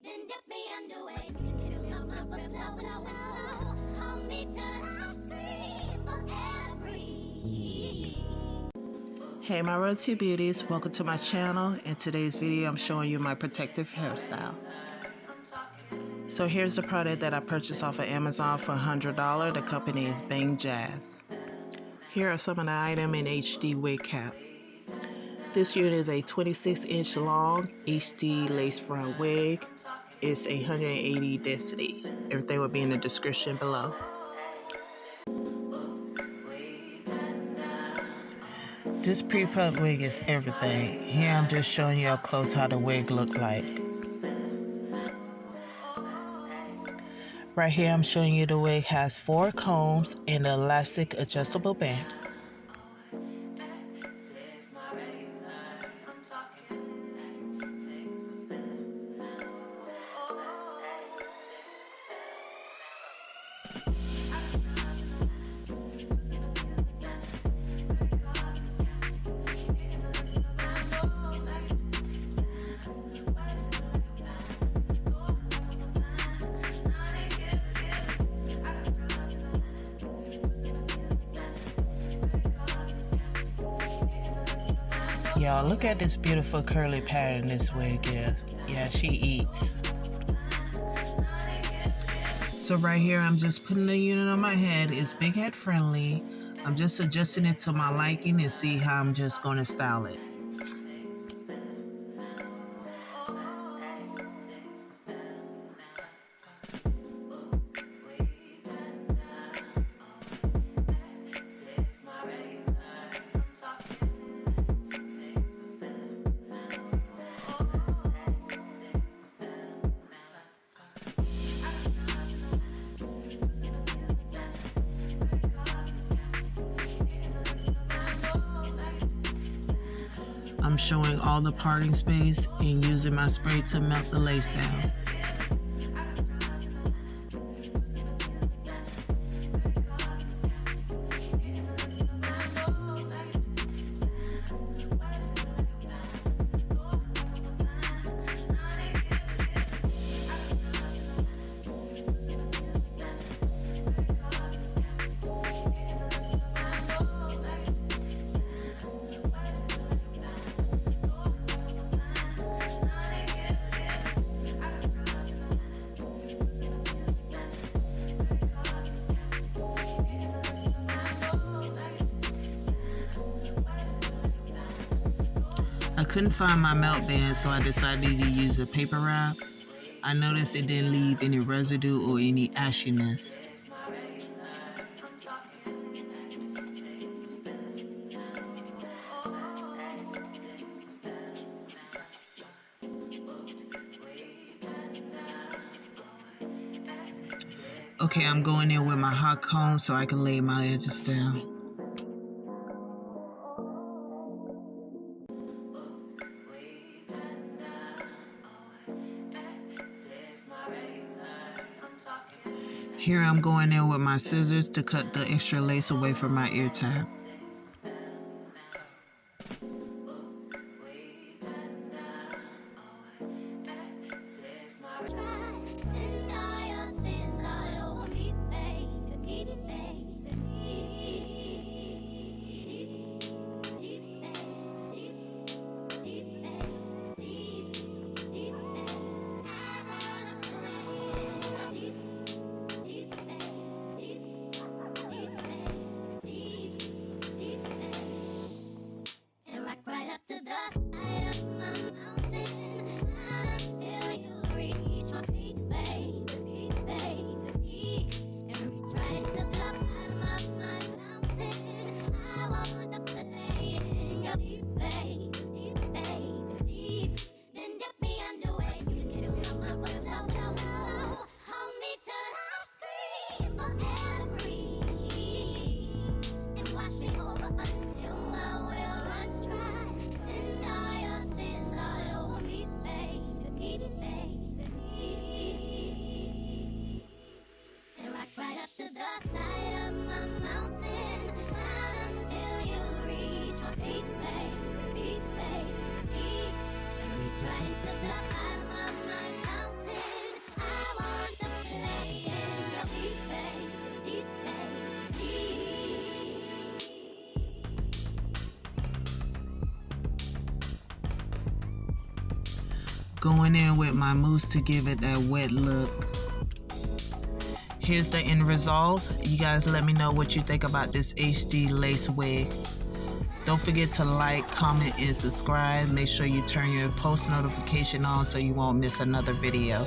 then dip me underway. You can feel my mind for flow. Hold me till I scream for every. Hey my royalty beauties, welcome to my channel. In today's video I'm showing you my protective hairstyle. So here's the product that I purchased off of Amazon for $100. The company is Bangjazz. Here are some of the items in HD wig cap. This unit is a 26-inch long HD lace front wig. It's 180 density. Everything will be in the description below. This pre-plucked wig is everything. Here I'm just showing you up close how the wig look like. Right here I'm showing you the wig has 4 combs and the elastic adjustable band. Y'all, look at this beautiful curly pattern this wig gives. Yeah, she eats. So right here, I'm just putting the unit on my head. It's big head friendly. I'm just adjusting it to my liking and see how I'm just going to style it. I'm showing all the parting space and using my spray to melt the lace down. I couldn't find my melt band, so I decided to use a paper wrap. I noticed it didn't leave any residue or any ashiness. Okay, I'm going in with my hot comb so I can lay my edges down. Here I'm going in with my scissors to cut the extra lace away from my ear tab. Going in with my mousse to give it that wet look. Here's the end result. You guys let me know what you think about this HD lace wig. Don't forget to like, comment, and subscribe. Make sure you turn your post notification on so you won't miss another video.